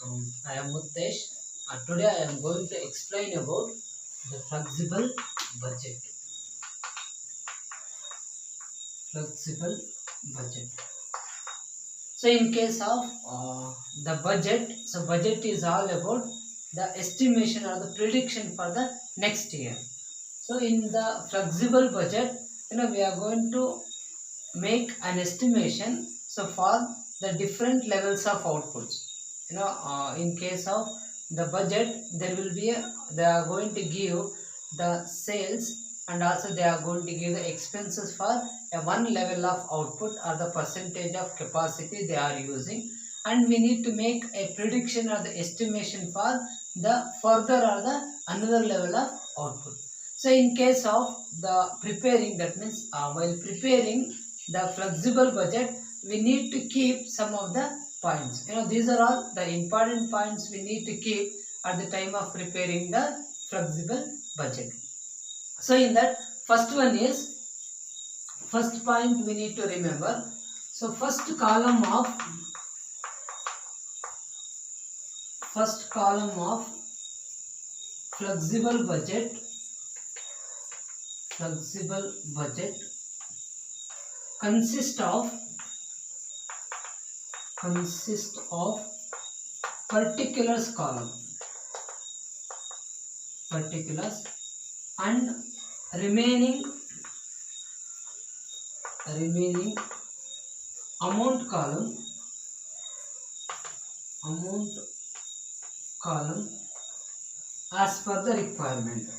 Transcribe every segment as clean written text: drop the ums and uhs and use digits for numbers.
I am Muttesh. Today I am going to explain about the flexible budget. Flexible budget. So in case of the budget, so budget is all about the estimation or the prediction for the next year. So in the flexible budget, we are going to make an estimation so for the different levels of outputs. In case of the budget, there will be they are going to give the sales, and also they are going to give the expenses for a one level of output or the percentage of capacity they are using, and we need to make a prediction or the estimation for the further or the another level of output. So in case of the preparing, that means while preparing the flexible budget, we need to keep some of the points. These are all the important points we need to keep at the time of preparing the flexible budget. So in that, first point we need to remember. So first column of flexible budget consists of particulars column, and remaining amount column as per the requirement.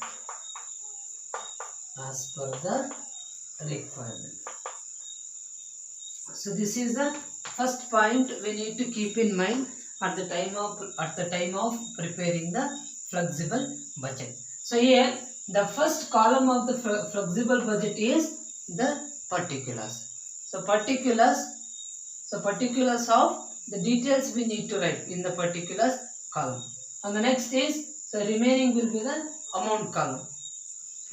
So this is the first point we need to keep in mind at the time of preparing the flexible budget. So here the first column of the flexible budget is the particulars. So particulars of the details we need to write in the particulars column. And the next is, so remaining will be the amount column.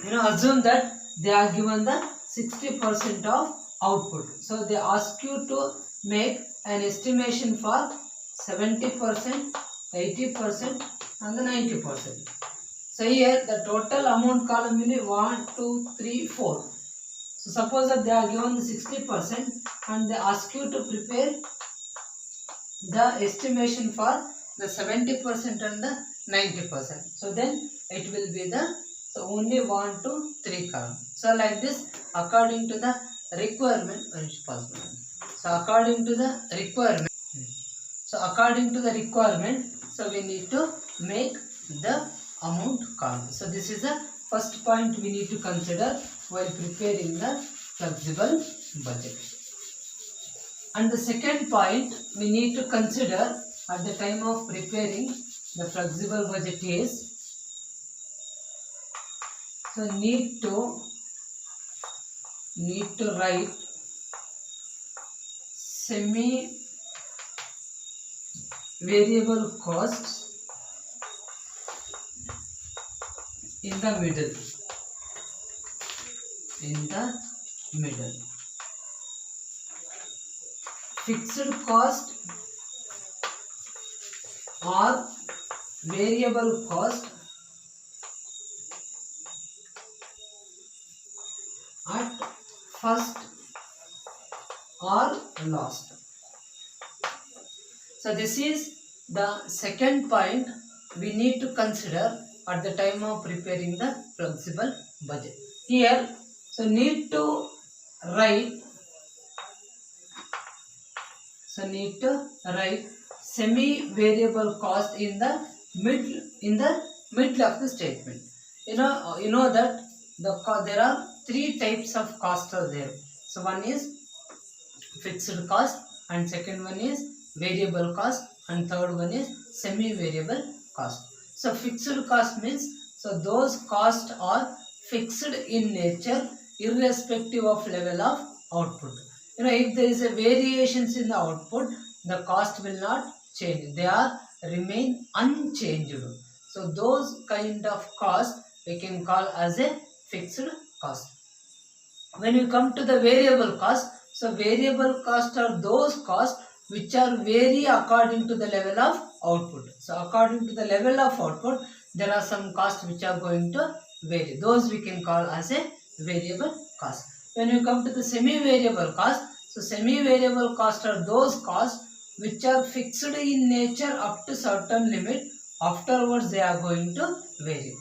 Assume that they are given the 60% of output. So they ask you to make an estimation for 70%, 80% and the 90%. So here the total amount column will be 1, 2, 3, 4. So suppose that they are given the 60% and they ask you to prepare the estimation for the 70% and the 90%. So then it will be only 1, 2, 3 column. So like this, according to the requirement. So according to the requirement, so we need to make the amount column. So this is the first point we need to consider while preparing the flexible budget. And the second point we need to consider at the time of preparing the flexible budget is, so need to write semi-variable costs in the middle. Fixed cost or variable cost at first or last. So this is the second point we need to consider at the time of preparing the flexible budget. Here, so need to write semi-variable cost in the middle of the statement. You know that there are three types of costs are there. So one is fixed cost, and second one is variable cost, and third one is semi-variable cost. So fixed cost means, so those costs are fixed in nature irrespective of level of output. If there is a variations in the output, the cost will not change. They are remain unchanged. So those kind of cost we can call as a fixed cost. When you come to the variable cost, so variable cost are those costs which are vary according to the level of output. So according to the level of output, there are some costs which are going to vary. Those we can call as a variable cost. When you come to the semi-variable cost, so semi-variable cost are those costs which are fixed in nature up to certain limit. Afterwards, they are going to vary.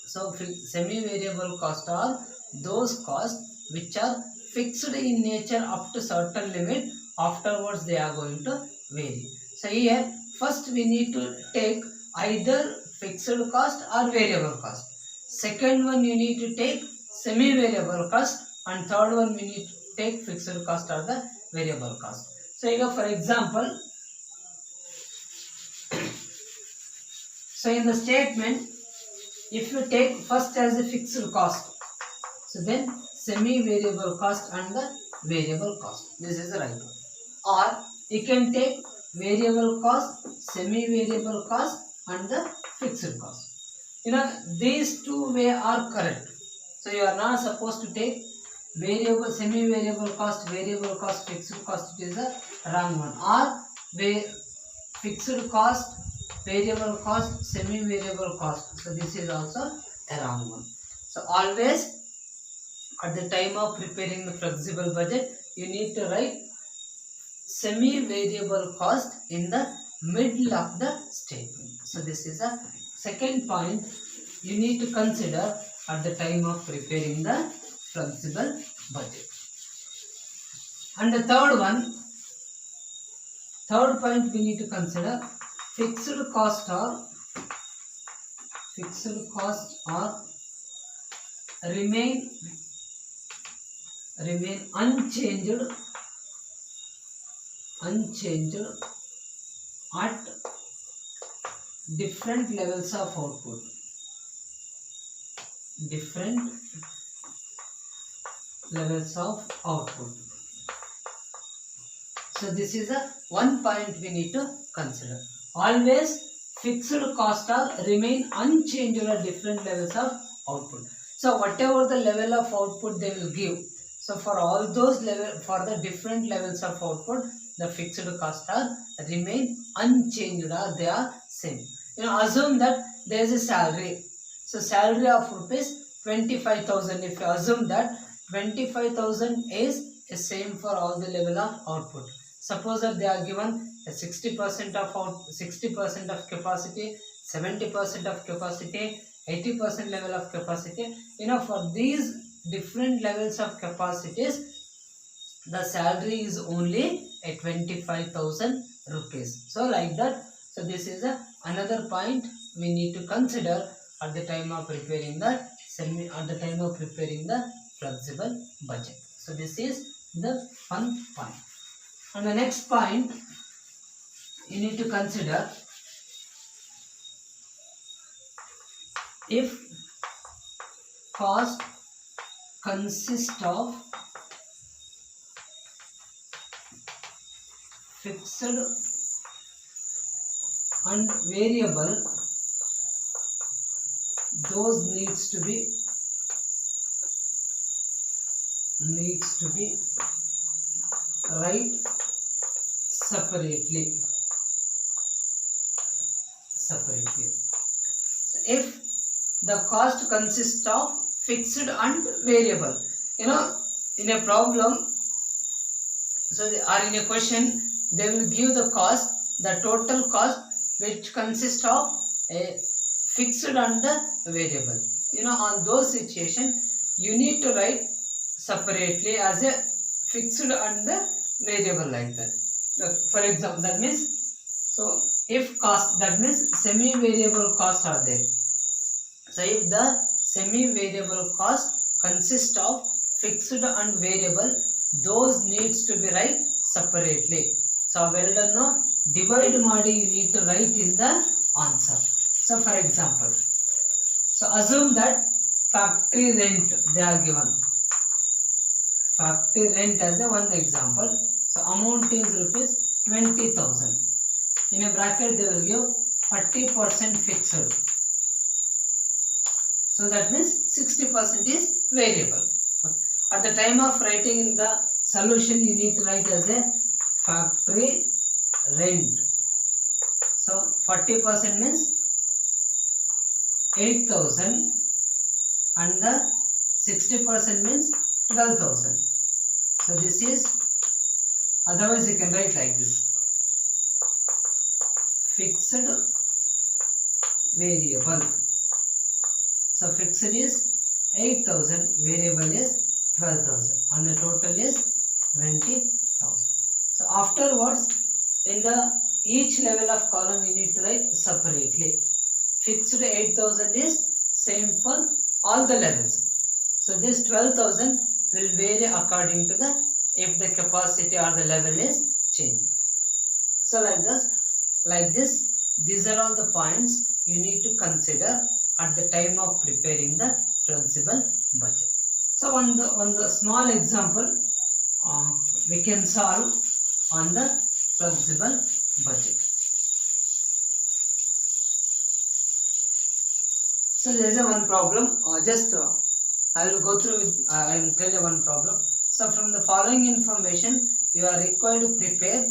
So semi-variable cost are those costs which are fixed in nature up to certain limit. Afterwards, they are going to vary. So here, first we need to take either fixed cost or variable cost. Second one you need to take semi-variable cost, and third one we need to take fixed cost or the variable cost. So here for example, so in the statement, if you take first as a fixed cost, so then semi-variable cost and the variable cost. This is the right one. Or you can take variable cost, semi-variable cost and the fixed cost. These two way are correct. So you are not supposed to take variable, semi-variable cost, variable cost, fixed cost. It is the wrong one. Or fixed cost, variable cost, semi-variable cost. So this is also a wrong one. So always at the time of preparing the flexible budget, you need to write semi-variable cost in the middle of the statement. So this is a second point you need to consider at the time of preparing the flexible budget. And the third point we need to consider, fixed cost or remain unchanged at different levels of output. So this is a one point we need to consider. Always fixed cost are remain unchanged at different levels of output. So whatever the level of output they will give, so for all those for the different levels of output, the fixed cost are remain unchanged or they are same. Assume that there is a salary. So salary of rupees 25,000. If you assume that 25,000 is the same for all the level of output. Suppose that they are given a 60% of capacity, 70% of capacity, 80% level of capacity. For these different levels of capacities, the salary is only a 25,000 rupees. So like that. So this is another point we need to consider at the time of preparing the flexible budget. So this is the one point. And the next point you need to consider, if cost consists of fixed and variable, those needs to be write separately. If the cost consists of fixed and variable, in a problem, so or in a question, they will give the cost, the total cost, which consists of a fixed and variable. On those situations, you need to write separately as a fixed and variable like that. For example, that means, so if cost, that means semi-variable costs are there. So if the semi-variable cost consists of fixed and variable, those needs to be write separately. So well done, no? Divide ಮಾಡಿ you need to write in the answer. So for example, so assume that factory rent they are given. Factory rent as a one example. So amount is rupees 20,000. In a bracket they will give 40% fixed. So that means 60% is variable. At the time of writing in the solution, you need to write as a factory rent. So 40% means 8,000 and the 60% means 12,000. So this is, otherwise you can write like this: fixed variable. So fixed is 8,000, variable is 12,000, and the total is 20,000. So afterwards, in the each level of column you need to write separately. Fixed 8,000 is same for all the levels. So this 12,000 will vary according to the, if the capacity or the level is changing. So like this, these are all the points you need to consider at the time of preparing the flexible budget. So on the small example, we can solve on the flexible budget. So there is one problem. I will go through with, I will tell you one problem. So from the following information, you are required to prepare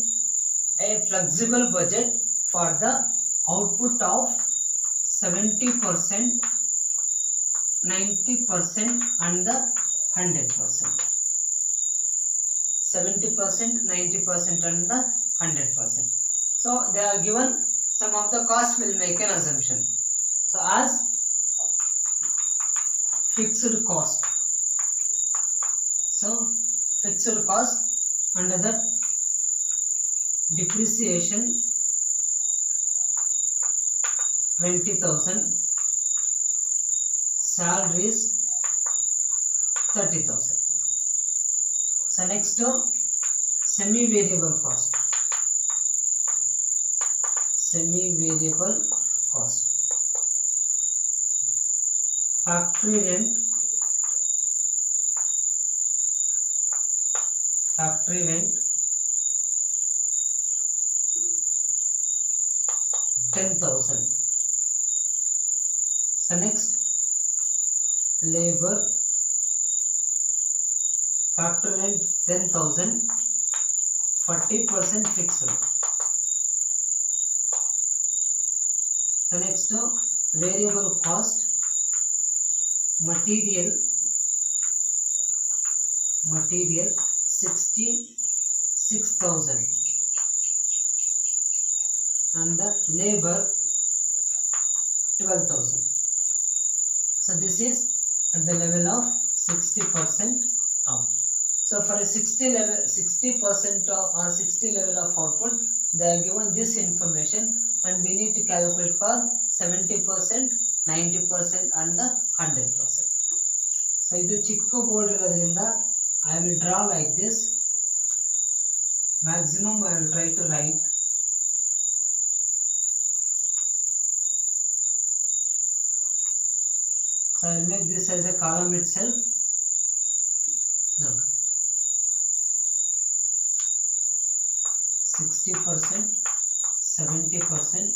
a flexible budget for the output of 70%, 90% and the 100%. 70%, 90% and the 100%. So they are given some of the cost. Will make an assumption. So as fixed cost. So fixed cost, under that depreciation 20,000, salaries 30,000. So next semi-variable cost. Semi-variable cost. Factory rent. Factory rent 10,000. So next, labor. Factory rent 10,000, 40% fixed. So next, variable cost. Material 66,000 and the labor 12,000. So this is at the level of 60% out. So for a 60% or 60 level of output, they are given this information, and we need to calculate for 70%, 90% and the 100%. So idu chikku board irodrinda I will draw like this. Maximum I will try to write. So I will make this as a column itself. Look, 60%, 70%,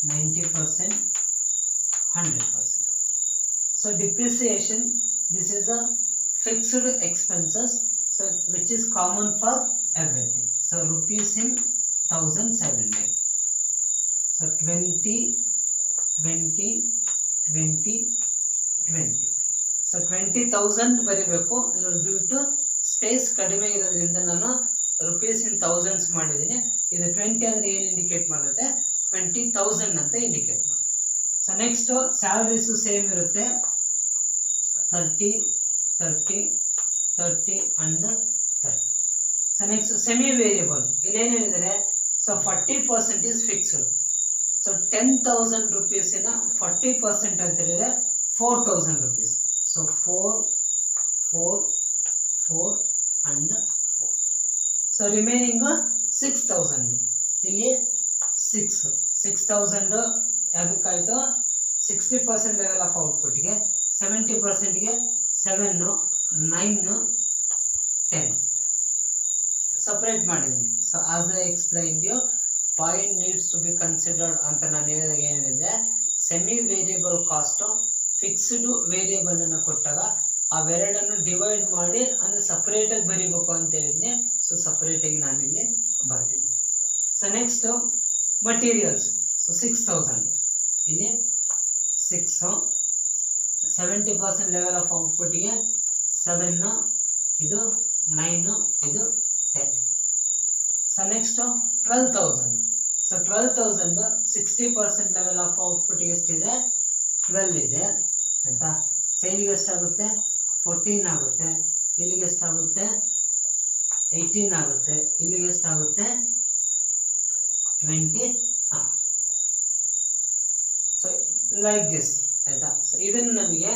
90%, 100%. So depreciation, this is a fixed expenses, so which is common for everything. So rupees in thousands I will make. So 20, 20, 20, 20. So 20,000 ಬರಿಬೇಕು. Due to space ಕಡಿಮೆ ಇರೋದ್ರಿಂದ ನಾನು rupees ಇನ್ thousands ಮಾಡಿದ್ದೀನಿ. ಇದು 20 ಅಂದರೆ ಏನು indicate ಮಾಡುತ್ತೆ? 20,000 ಅಂತ ಇಂಡಿಕೇಟ್ ಮಾಡಿ. ಸೊ ನೆಕ್ಸ್ಟ್ ಸ್ಯಾಲರೀಸು ಸೇಮ್ ಇರುತ್ತೆ, 30, 30, 30 and 30. So next semi variable, ಇಲ್ಲೇನು ಹೇಳಿದರೆ, ಸೊ 40% ಈಸ್ ಫಿಕ್ಸ್ಡ್. ಸೊ 10,000 rupees-ಇನ 40% ಅಂತ ಹೇಳಿದರೆ 4,000 rupees. So 4, 4, 4 and 4. So remaining 6,000. ಇಲ್ಲಿ 6,000 ಯಾವುದಕ್ಕಾಯಿತು? 60% ಲೆವೆಲ್ ಆಫ್ ಔಟ್ಪುಟ್ಗೆ, 70%ಗೆ 7, 9, 10 ಸಪ್ರೇಟ್ ಮಾಡಿದ್ದೀನಿ. So as I explain you, point needs to be considered ಅಂತ ನಾನು ಹೇಳಿದಾಗ ಏನಿದೆ, semi variable cost fixed variable ಅನ್ನು ಕೊಟ್ಟಾಗ ಅವೆರಡನ್ನು ಡಿವೈಡ್ ಮಾಡಿ ಅಂದರೆ ಸಪ್ರೇಟಾಗಿ ಬರೀಬೇಕು ಅಂತ ಹೇಳಿದ್ನಿ. ಸೊ ಸಪ್ರೇಟಾಗಿ ನಾನಿಲ್ಲಿ ಬರ್ತೀನಿ. So next materials. ಸೊ 6000 ಇಲ್ಲಿ 6 70% ಲೆವೆಲ್ ಆಫ್ ಔಟ್ಪುಟ್ಗೆ 7, ಇದು 9, ಇದು 10. So next 12,000. So 12,000 60% level of ಔಟ್ಪುಟ್ಗೆ ಎಷ್ಟಿದೆ? 12 ಇದೆ ಆಯಿತಾ. ಸೊ ಇಲ್ಲಿಗೆ ಎಷ್ಟಾಗುತ್ತೆ? 14 ಆಗುತ್ತೆ. ಇಲ್ಲಿಗೆ ಎಷ್ಟಾಗುತ್ತೆ? 18 ಆಗುತ್ತೆ. ಇಲ್ಲಿಗೆ ಎಷ್ಟಾಗುತ್ತೆ? 20. ಸೊ ಲೈಕ್ ದಿಸ್ ಆಯಿತಾ. ಸೊ ಇದನ್ನು ನಮಗೆ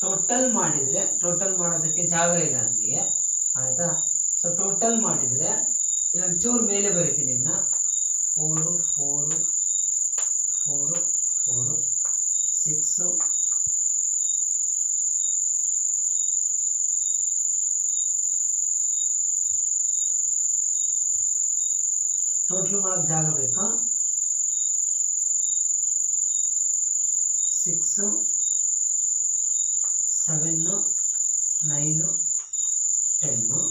ಟೋಟಲ್ ಮಾಡಿದರೆ, ಟೋಟಲ್ ಮಾಡೋದಕ್ಕೆ ಜಾಗ ಇದೆ ನನಗೆ ಆಯಿತಾ. ಸೊ ಟೋಟಲ್ ಮಾಡಿದರೆ ಇಲ್ಲೊಂದು ಚೂರು ಮೇಲೆ ಬರೀತೀನಿ. ಇನ್ನು 4 4 4 4 6 ಟೋಟಲ್ ಮಾಡೋಕ್ಕೆ ಜಾಗ ಬೇಕು. 6 7 9 10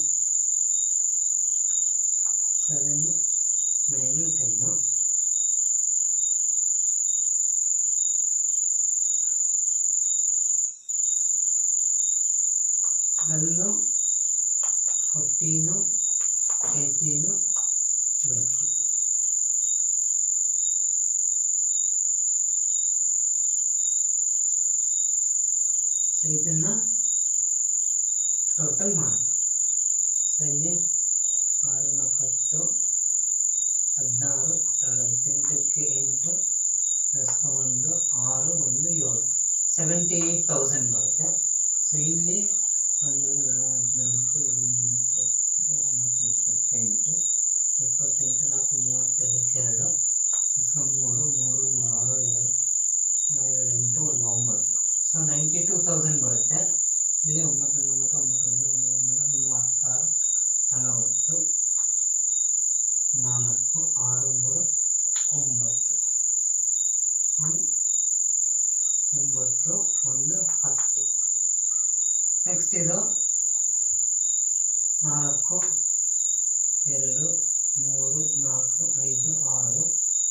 7 9 10 12 14 18 20. ಸೊ ಇದನ್ನು ಟೋಟಲ್ ಮಾಡೋಣ. ಸೊ ಇಲ್ಲಿ 6 4 10 16 18ಕ್ಕೆ 8 1 6 1 7 78,000 ಬರುತ್ತೆ. ಸೊ ಇಲ್ಲಿ 14 28 28 4 32 3 3 6 2 8 1 9. ಸೊ 92,000 ಬರುತ್ತೆ. ಇಲ್ಲಿ 9 9 9 36 40 4 6 3 9 9 1 10. ನೆಕ್ಸ್ಟ್ ಇದು 4 2 3 4 5 6 4 4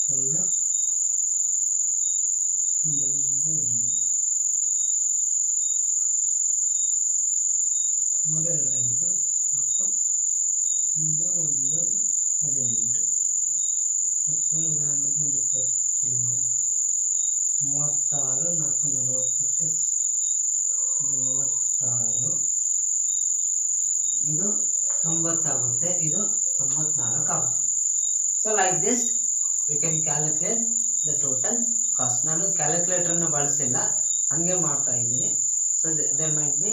5 1 1 3 2 5 4 1 1 18 10 4 27 36 4 40ಕ್ಕೆ 36 ಇದು 90 ಆಗುತ್ತೆ. ಇದು 94 ಆಗುತ್ತೆ. So like this we can calculate the total cost. ನಾನು ಕ್ಯಾಲ್ಕುಲೇಟರನ್ನು ಬಳಸಿಲ್ಲ, ಹಾಗೆ ಮಾಡ್ತಾ ಇದ್ದೀನಿ. So there might be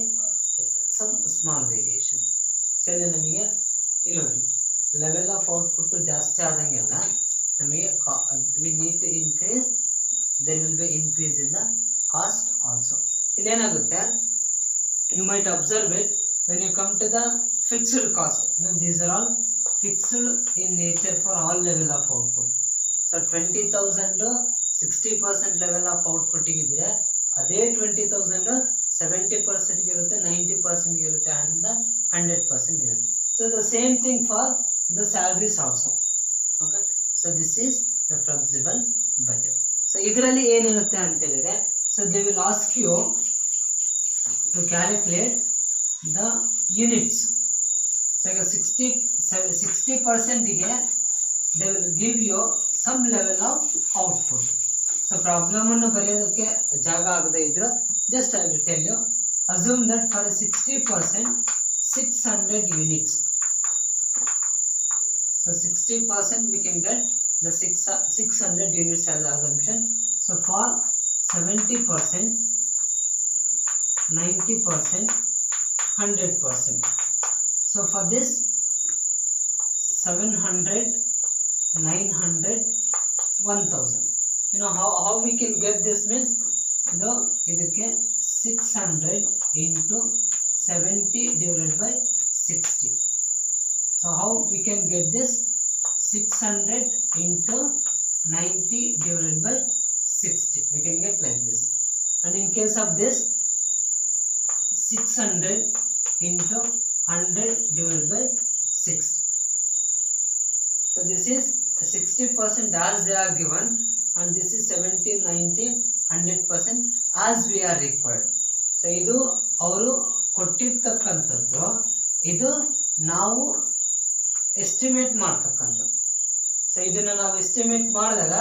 some small variation. So ಇಲ್ಲಿ ನಮಗೆ ಇಲ್ಲಿ ನೋಡಿ, ಲೆವೆಲ್ ಆಫ್ ಔಟ್ಪುಟ್ ಜಾಸ್ತಿ ಆದಂಗೆಲ್ಲ ನಮಗೆ we need to increase, there will be increase in the cost also. ಇಲ್ಲೇನಾಗುತ್ತೆ, you might observe it when you come to the fixed cost. These are all fixed in nature for all level of output. So 20,000 60% level of output ಇದ್ರೆ ಅದೇ 20,000 70% ಇರುತ್ತೆ, 90% ಇರುತ್ತೆ, and 100% ಇರುತ್ತೆ. So the same thing for the salaries also. Okay, so this is the flexible budget. So ಇದರಲ್ಲಿ ಏನಿರುತ್ತೆ ಅಂತ ಹೇಳಿದ್ರೆ, so they will ask you to calculate the units. So ಈಗ 60% ಗೆ they will give you some level of output. So problem ಅನ್ನು ಬರೆಯೋದಕ್ಕೆ ಜಾಗ ಆಗದೆ ಇದ್ರೆ just I will tell you, assume that for 60% 600 units. So 60% we can get the 600 units as assumption. So for 70%, 90%, 100%. So for this 700, 900, 1000. You know how we can get this means, ಇದಕ್ಕೆ 600 into 70 divided by 60. So how we can get this? 600 into 90 divided by 60. We can get like this. And in case of this 600 into 100 divided by 60. So this is 60% as they are given, and this is 70, 90, 100% as we are required. So ಇದು ಅವರು ಕೊಟ್ಟಿರ್ತಕ್ಕಂಥದ್ದು, ಇದು ನಾವು estimate ಮಾಡ್ತಕ್ಕಂಥದ್ದು. So ಇದನ್ನು ನಾವು estimate ಮಾಡಿದಾಗ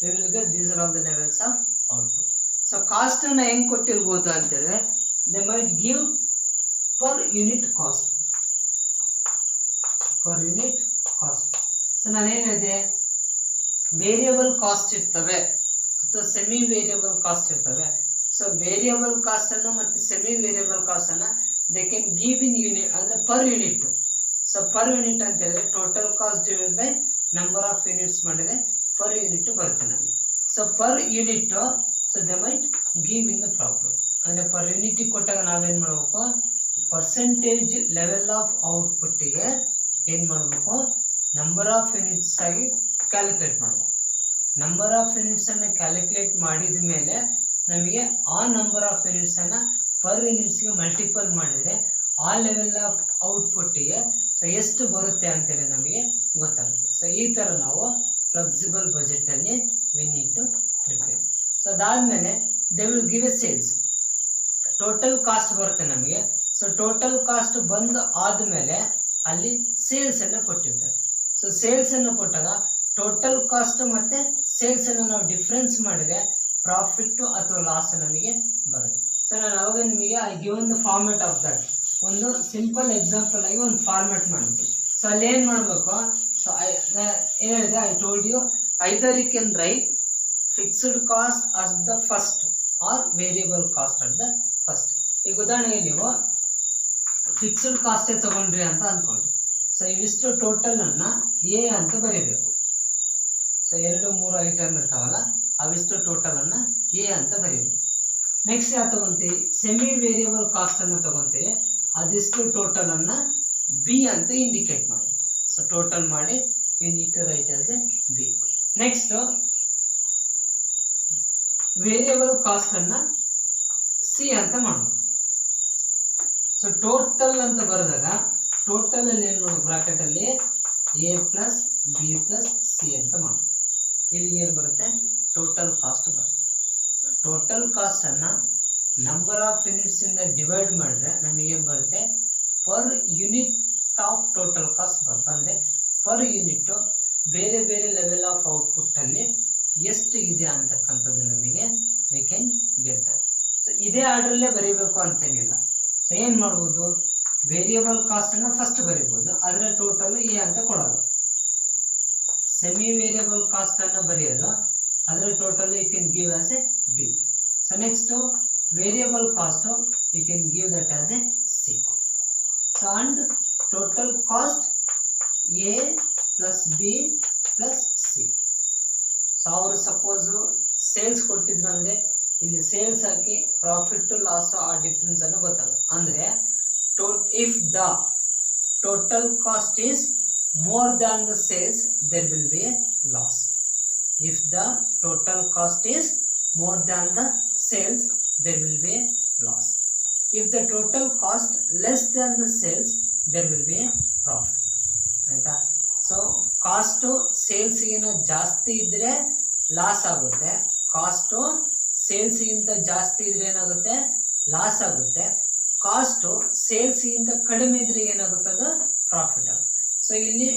we will get these are all the levels of output. So cost ಅನ್ನು ಹೆಂಗ್ ಕೊಟ್ಟಿರ್ಬೋದು ಅಂತೇಳಿದ್ರೆ they might give per unit cost. So ನಾನೇನು ಹೇಳಿದೆ, ವೇರಿಯಬಲ್ ಕಾಸ್ಟ್ ಇರ್ತವೆ ಅಥವಾ ಸೆಮಿ ವೇರಿಯಬಲ್ ಕಾಸ್ಟ್ ಇರ್ತವೆ. ಸೊ ವೇರಿಯಬಲ್ ಕಾಸ್ಟ್ ಅನ್ನು ಮತ್ತು ಸೆಮಿ ವೇರಿಯಬಲ್ ಕಾಸ್ಟ್ ಅನ್ನು they can give in unit, ಅಂದರೆ per unit. So per unit ಅಂತ ಹೇಳಿದ್ರೆ total cost divide by number of units ಮಾಡಿದ್ರೆ ಪರ್ ಯೂನಿಟ್ ಬರುತ್ತೆ ನಮಗೆ. So per unit, so they might give in the problem. ಅಂದರೆ per ಯೂನಿಟಿಗೆ ಕೊಟ್ಟಾಗ ನಾವೇನು ಮಾಡಬೇಕು, ಪರ್ಸೆಂಟೇಜ್ ಲೆವೆಲ್ ಆಫ್ ಔಟ್ಪುಟ್ಟಿಗೆ ಏನು ಮಾಡಬೇಕು, ನಂಬರ್ ಆಫ್ ಯೂನಿಟ್ಸ್ ಆಗಿ ಕ್ಯಾಲ್ಕುಲೇಟ್ ಮಾಡಬೇಕು. ನಂಬರ್ ಆಫ್ ಯೂನಿಟ್ಸನ್ನು ಕ್ಯಾಲ್ಕುಲೇಟ್ ಮಾಡಿದ ಮೇಲೆ ನಮಗೆ ಆ ನಂಬರ್ ಆಫ್ ಯೂನಿಟ್ಸನ್ನು ಪರ್ ಯೂನಿಟ್ಸ್ಗೆ ಮಲ್ಟಿಪಲ್ ಮಾಡಿದರೆ ಆ ಲೆವೆಲ್ ಆಫ್ ಔಟ್ಪುಟ್ಟಿಗೆ ಸೊ ಎಷ್ಟು ಬರುತ್ತೆ ಅಂತೇಳಿ ನಮಗೆ ಗೊತ್ತಾಗುತ್ತೆ. ಸೊ ಈ ಥರ ನಾವು ಫ್ಲೆಕ್ಸಿಬಲ್ ಬಜೆಟಲ್ಲಿ we need to prepare. So ಅದಾದಮೇಲೆ they will give a sales. Total cost ಬರುತ್ತೆ ನಮಗೆ. ಸೊ ಟೋಟಲ್ ಕಾಸ್ಟ್ ಬಂದು ಆದಮೇಲೆ ಅಲ್ಲಿ ಸೇಲ್ಸನ್ನು ಕೊಟ್ಟಿರ್ತಾರೆ. ಸೊ ಸೇಲ್ಸನ್ನು ಕೊಟ್ಟಾಗ ಟೋಟಲ್ ಕಾಸ್ಟ್ ಮತ್ತು ಸೇಲ್ಸನ್ನು ನಾವು ಡಿಫ್ರೆನ್ಸ್ ಮಾಡಿದರೆ ಪ್ರಾಫಿಟ್ಟು ಅಥವಾ ಲಾಸ್ ನಮಗೆ ಬರುತ್ತೆ. ಸೊ ನಾನು ಅವಾಗ ನಿಮಗೆ I given the format of that. ಒಂದು ಸಿಂಪಲ್ ಎಕ್ಸಾಂಪಲ್ ಆಗಿ ಒಂದು ಫಾರ್ಮೆಟ್ ಮಾಡ್ತೀವಿ. ಸೊ ಅಲ್ಲಿ ಏನು ಮಾಡಬೇಕು, ಸೊ ಏನು ಹೇಳಿದೆ, I told you either you can write fixed cost as the first or variable cost at the first. ಈಗ ಉದಾಹರಣೆಗೆ ನೀವು ಫಿಕ್ಸ್ಡ್ ಕಾಸ್ಟೇ ತೊಗೊಂಡ್ರಿ ಅಂತ ಅಂದ್ಕೊಂಡ್ರಿ. ಸೊ ಇವಿಷ್ಟು ಟೋಟಲನ್ನು ಎ ಅಂತ ಬರೀಬೇಕು. ಸೊ 2-3 ಐಟಮ್ ಇರ್ತಾವಲ್ಲ, ಅವಿಷ್ಟು ಟೋಟಲನ್ನು ಎ ಅಂತ ಬರೀಬೇಕು. ನೆಕ್ಸ್ಟ್ ಯಾವ್ದು ತೊಗೊತೀವಿ, ಸೆಮಿ ವೇರಿಯಬಲ್ ಕಾಸ್ಟನ್ನು ತೊಗೊತೀವಿ, ಅದಿಷ್ಟು ಟೋಟಲನ್ನು ಬಿ ಅಂತ ಇಂಡಿಕೇಟ್ ಮಾಡಬೇಕು. ಸೊ ಟೋಟಲ್ ಮಾಡಿ you need to write as a B. Next variable ಕಾಸ್ಟನ್ನು ಸಿ ಅಂತ ಮಾಡಬೇಕು. ಸೊ ಟೋಟಲ್ ಅಂತ ಬರೆದಾಗ ಟೋಟಲಲ್ಲಿ ಏನು ಮಾಡೋದು, ಬ್ರಾಕೆಟಲ್ಲಿ A plus B plus C ಅಂತ ಮಾಡೋದು. ಇಲ್ಲಿ ಏನು ಬರುತ್ತೆ, ಟೋಟಲ್ ಕಾಸ್ಟ್ ಬರುತ್ತೆ. ಟೋಟಲ್ ಕಾಸ್ಟನ್ನು ನಂಬರ್ ಆಫ್ ಯೂನಿಟ್ಸಿಂದ ಡಿವೈಡ್ ಮಾಡಿದ್ರೆ ನಮಗೇನು ಬರುತ್ತೆ, per unit of total cost ಬರುತ್ತೆ. ಅಂದರೆ ಪರ್ ಯೂನಿಟ್ಟು ಬೇರೆ ಬೇರೆ ಲೆವೆಲ್ ಆಫ್ ಔಟ್ಪುಟ್ಟಲ್ಲಿ ಎಷ್ಟು ಇದೆ ಅಂತಕ್ಕಂಥದ್ದು ನಮಗೆ we can get that. So ಇದೇ ಆರ್ಡ್ರಲ್ಲೇ ಬರೀಬೇಕು ಅಂತೇನಿಲ್ಲ. ಸೊ ಏನು ಮಾಡ್ಬೋದು, ವೇರಿಯಬಲ್ ಕಾಸ್ಟನ್ನು ಫಸ್ಟ್ ಬರೀಬೋದು, ಅದರ ಟೋಟಲ್ ಎ ಅಂತ ಕೊಡೋದು. ಸೆಮಿ ವೇರಿಯಬಲ್ ಕಾಸ್ಟನ್ನು ಬರೆಯೋದು, ಅದರ total you can give as a B. So next variable cost you can give that as a C. So and total cost A plus B plus C. So ಅವರು suppose sales ಕೊಟ್ಟಿದ್ರು ಅಂದರೆ ಇಲ್ಲಿ sales ಹಾಕಿ profit loss ಆ ಡಿಫ್ರೆನ್ಸನ್ನು ಗೊತ್ತಾಗುತ್ತೆ. ಅಂದರೆ if the total cost is more than the sales, there will be a loss. If the total cost is more than the sales, there will be a loss. If the total cost less than the sales, there will be a profit. ಆಯಿತಾ? So cost ಸೇಲ್ಸ್ಗಿಂತ ಜಾಸ್ತಿ ಇದ್ದರೆ loss ಆಗುತ್ತೆ, cost ಸೇಲ್ಸ್ಗಿಂತ ಜಾಸ್ತಿ ಇದ್ರೆ ಏನಾಗುತ್ತೆ, loss ಆಗುತ್ತೆ. Cost ಸೇಲ್ಸ್ಗಿಂತ ಕಡಿಮೆ ಇದ್ರೆ ಏನಾಗುತ್ತದ, ಪ್ರಾಫಿಟ್ ಆಗುತ್ತೆ. ಸೊ ಇಲ್ಲಿ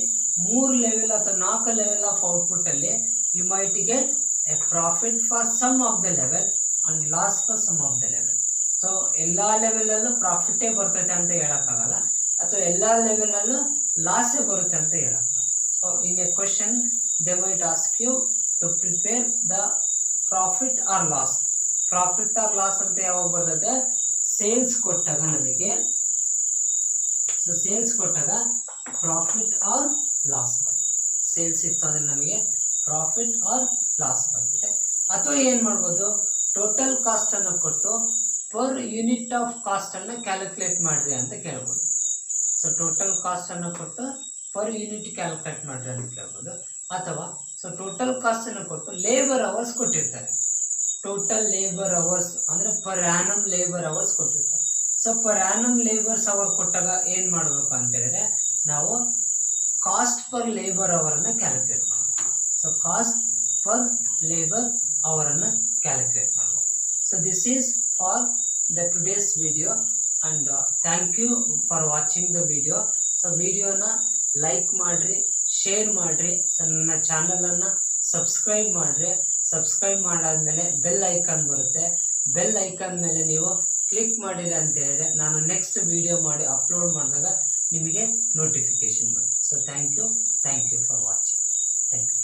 3 ಲೆವೆಲ್ ಅಥವಾ 4 ಲೆವೆಲ್ ಆಫ್ ಔಟ್ಪುಟ್ಟಲ್ಲಿ you might get a profit for some of the level and loss for some of the level. So ಎಲ್ಲ ಲೆವೆಲಲ್ಲೂ ಪ್ರಾಫಿಟೇ ಬರ್ತೈತೆ ಅಂತ ಹೇಳೋಕ್ಕಾಗಲ್ಲ, ಅಥವಾ ಎಲ್ಲ ಲೆವೆಲಲ್ಲೂ ಲಾಸೇ ಬರುತ್ತೆ ಅಂತ ಹೇಳೋಕ್ಕಾಗಲ್ಲ. So in a question they might ask you to prepare the profit or loss. Profit or loss ಅಂತ ಯಾವಾಗ ಬರ್ತದೆ, ಸೇಲ್ಸ್ ಕೊಟ್ಟಾಗ ನಮಗೆ. ಸೊ ಸೇಲ್ಸ್ ಕೊಟ್ಟಾಗ ಪ್ರಾಫಿಟ್ ಆರ್ ಲಾಸ್ ಬರ್ತದೆ. ಸೇಲ್ಸ್ ಇತ್ತು ಅಂದರೆ ನಮಗೆ ಪ್ರಾಫಿಟ್ ಆರ್ ಲಾಸ್ ಬರ್ತದೆ. ಅಥವಾ ಏನು ಮಾಡ್ಬೋದು, ಟೋಟಲ್ ಕಾಸ್ಟನ್ನು ಕೊಟ್ಟು ಪರ್ ಯೂನಿಟ್ ಆಫ್ ಕಾಸ್ಟನ್ನು ಕ್ಯಾಲ್ಕುಲೇಟ್ ಮಾಡಿರಿ ಅಂತ ಕೇಳ್ಬೋದು. ಸೊ ಟೋಟಲ್ ಕಾಸ್ಟನ್ನು ಕೊಟ್ಟು ಪರ್ ಯೂನಿಟ್ ಕ್ಯಾಲ್ಕುಲೇಟ್ ಮಾಡಿರಿ ಅಂತ ಕೇಳ್ಬೋದು. ಅಥವಾ ಸೊ ಟೋಟಲ್ ಕಾಸ್ಟನ್ನು ಕೊಟ್ಟು ಲೇಬರ್ ಅವರ್ಸ್ ಕೊಟ್ಟಿರ್ತಾರೆ. ಟೋಟಲ್ ಲೇಬರ್ ಅವರ್ಸ್ ಅಂದರೆ ಪರ್ ಆ್ಯನಮ್ ಲೇಬರ್ ಅವರ್ಸ್ ಕೊಟ್ಟಿರ್ತಾರೆ. So per annum labours hour ಕೊಟ್ಟಾಗ ಏನು ಮಾಡಬೇಕು ಅಂತ ಹೇಳಿದ್ರೆ ನಾವು ಕಾಸ್ಟ್ ಪರ್ ಲೇಬರ್ ಅವರನ್ನು ಕ್ಯಾಲ್ಕುಲೇಟ್ ಮಾಡಬೇಕು. ಸೊ ಕಾಸ್ಟ್ ಪರ್ ಲೇಬರ್ ಅವರನ್ನು ಕ್ಯಾಲ್ಕುಲೇಟ್ ಮಾಡಬೇಕು. So this is for the today's video and thank you for watching the video. So ವಿಡಿಯೋನ ಲೈಕ್ ಮಾಡಿರಿ, ಶೇರ್ ಮಾಡಿರಿ. ಸೊ ನನ್ನ ಚಾನಲನ್ನು ಸಬ್ಸ್ಕ್ರೈಬ್ ಮಾಡಿರಿ. ಸಬ್ಸ್ಕ್ರೈಬ್ ಮಾಡಾದ್ಮೇಲೆ ಬೆಲ್ ಐಕಾನ್ ಬರುತ್ತೆ. ಬೆಲ್ ಐಕಾನ್ ಮೇಲೆ ನೀವು ಕ್ಲಿಕ್ ಮಾಡಿರಿ ಅಂತ ಹೇಳಿದ್ರೆ ನಾನು ನೆಕ್ಸ್ಟ್ ವಿಡಿಯೋ ಮಾಡಿ ಅಪ್ಲೋಡ್ ಮಾಡಿದಾಗ ನಿಮಗೆ ನೋಟಿಫಿಕೇಶನ್ ಬರುತ್ತೆ. So thank you for watching. Thank you.